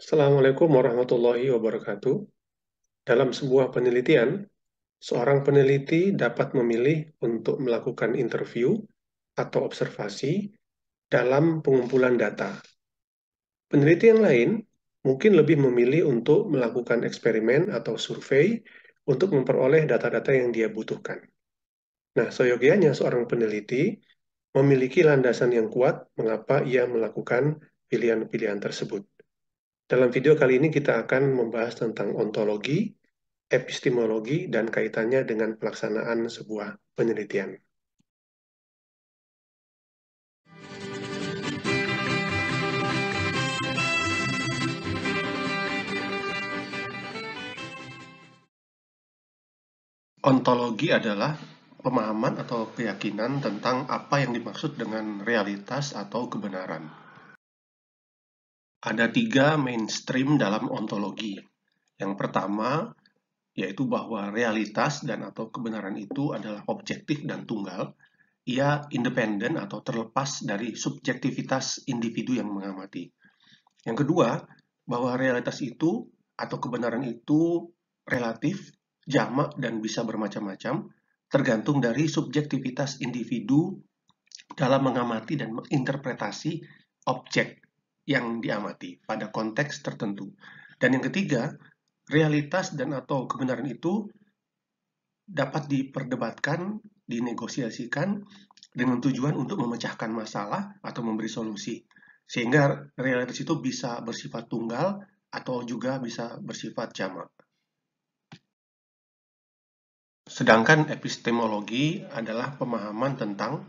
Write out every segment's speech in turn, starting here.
Assalamualaikum warahmatullahi wabarakatuh. Dalam sebuah penelitian, seorang peneliti dapat memilih untuk melakukan interview atau observasi dalam pengumpulan data. Peneliti yang lain mungkin lebih memilih untuk melakukan eksperimen atau survei untuk memperoleh data-data yang dia butuhkan. Nah, seyogianya seorang peneliti memiliki landasan yang kuat mengapa ia melakukan pilihan-pilihan tersebut. Dalam video kali ini kita akan membahas tentang ontologi, epistemologi, dan kaitannya dengan pelaksanaan sebuah penelitian. Ontologi adalah pemahaman atau keyakinan tentang apa yang dimaksud dengan realitas atau kebenaran. Ada 3 mainstream dalam ontologi. Yang pertama, yaitu bahwa realitas dan atau kebenaran itu adalah objektif dan tunggal. Ia independen atau terlepas dari subjektivitas individu yang mengamati. Yang kedua, bahwa realitas itu atau kebenaran itu relatif, jamak, dan bisa bermacam-macam, tergantung dari subjektivitas individu dalam mengamati dan menginterpretasi objek yang diamati pada konteks tertentu. Dan yang ketiga, realitas dan atau kebenaran itu dapat diperdebatkan, dinegosiasikan dengan tujuan untuk memecahkan masalah atau memberi solusi. Sehingga realitas itu bisa bersifat tunggal atau juga bisa bersifat jamak. Sedangkan epistemologi adalah pemahaman tentang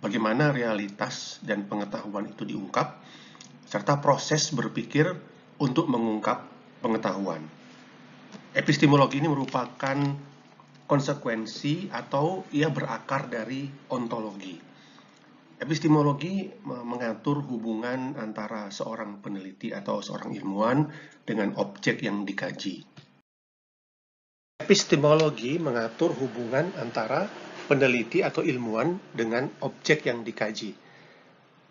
bagaimana realitas dan pengetahuan itu diungkap, serta proses berpikir untuk mengungkap pengetahuan. Epistemologi ini merupakan konsekuensi atau ia berakar dari ontologi. Epistemologi mengatur hubungan antara seorang peneliti atau seorang ilmuwan dengan objek yang dikaji. Epistemologi mengatur hubungan antara peneliti atau ilmuwan dengan objek yang dikaji.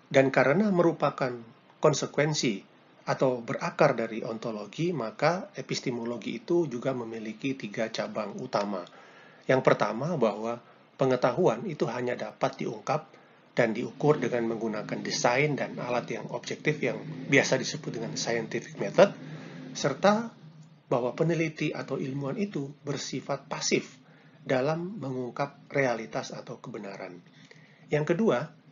Dan karena merupakan konsekuensi atau berakar dari ontologi, maka epistemologi itu juga memiliki 3 cabang utama. Yang pertama, bahwa pengetahuan itu hanya dapat diungkap dan diukur dengan menggunakan desain dan alat yang objektif yang biasa disebut dengan scientific method, serta bahwa peneliti atau ilmuwan itu bersifat pasif dalam mengungkap realitas atau kebenaran. Yang kedua,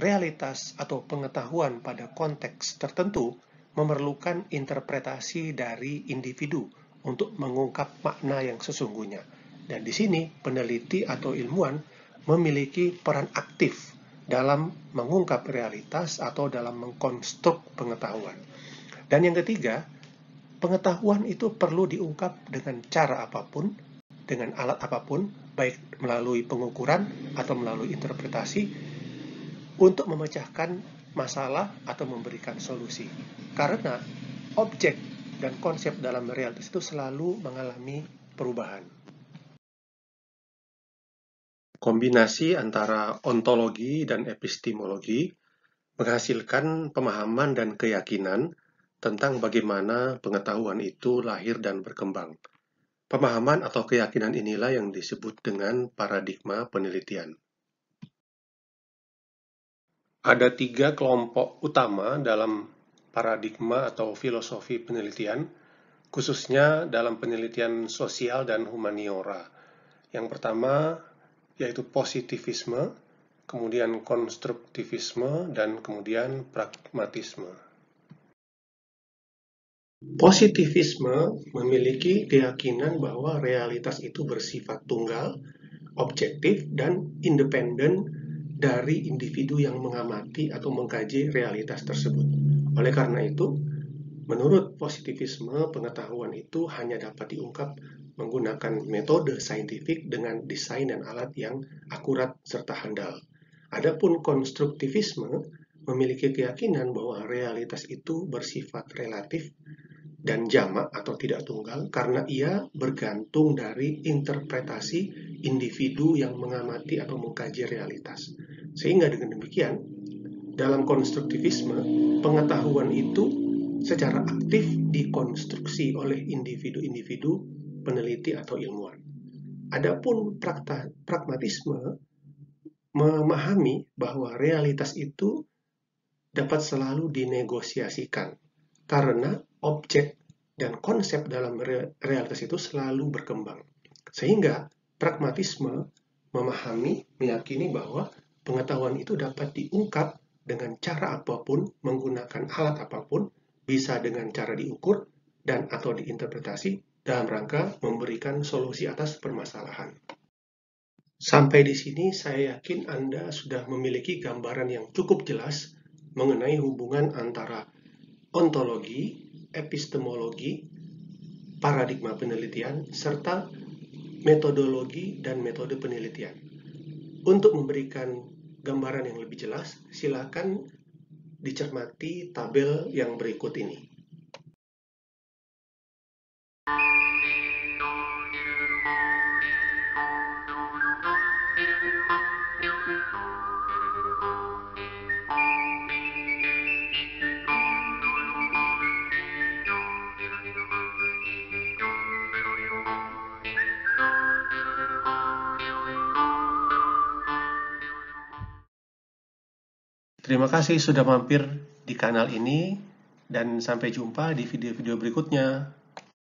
realitas atau pengetahuan pada konteks tertentu memerlukan interpretasi dari individu untuk mengungkap makna yang sesungguhnya. Dan di sini peneliti atau ilmuwan memiliki peran aktif dalam mengungkap realitas atau dalam mengkonstruk pengetahuan. Dan yang ketiga, pengetahuan itu perlu diungkap dengan cara apapun, dengan alat apapun, baik melalui pengukuran atau melalui interpretasi, untuk memecahkan masalah atau memberikan solusi. Karena objek dan konsep dalam realitas itu selalu mengalami perubahan. Kombinasi antara ontologi dan epistemologi menghasilkan pemahaman dan keyakinan tentang bagaimana pengetahuan itu lahir dan berkembang. Pemahaman atau keyakinan inilah yang disebut dengan paradigma penelitian. Ada 3 kelompok utama dalam paradigma atau filosofi penelitian, khususnya dalam penelitian sosial dan humaniora. Yang pertama yaitu positivisme, kemudian konstruktivisme, dan kemudian pragmatisme. Positivisme memiliki keyakinan bahwa realitas itu bersifat tunggal, objektif, dan independen dari individu yang mengamati atau mengkaji realitas tersebut. Oleh karena itu, menurut positivisme, pengetahuan itu hanya dapat diungkap menggunakan metode saintifik dengan desain dan alat yang akurat serta handal. Adapun konstruktivisme memiliki keyakinan bahwa realitas itu bersifat relatif dan jamak atau tidak tunggal karena ia bergantung dari interpretasi individu yang mengamati atau mengkaji realitas. Sehingga dengan demikian, dalam konstruktivisme, pengetahuan itu secara aktif dikonstruksi oleh individu-individu peneliti atau ilmuwan. Adapun pragmatisme memahami bahwa realitas itu dapat selalu dinegosiasikan karena objek dan konsep dalam realitas itu selalu berkembang. Sehingga pragmatisme meyakini bahwa pengetahuan itu dapat diungkap dengan cara apapun, menggunakan alat apapun, bisa dengan cara diukur dan atau diinterpretasi dalam rangka memberikan solusi atas permasalahan. Sampai di sini saya yakin Anda sudah memiliki gambaran yang cukup jelas mengenai hubungan antara ontologi, epistemologi, paradigma penelitian, serta metodologi dan metode penelitian. Untuk memberikan gambaran yang lebih jelas, silakan dicermati tabel yang berikut ini. Terima kasih sudah mampir di kanal ini, dan sampai jumpa di video-video berikutnya.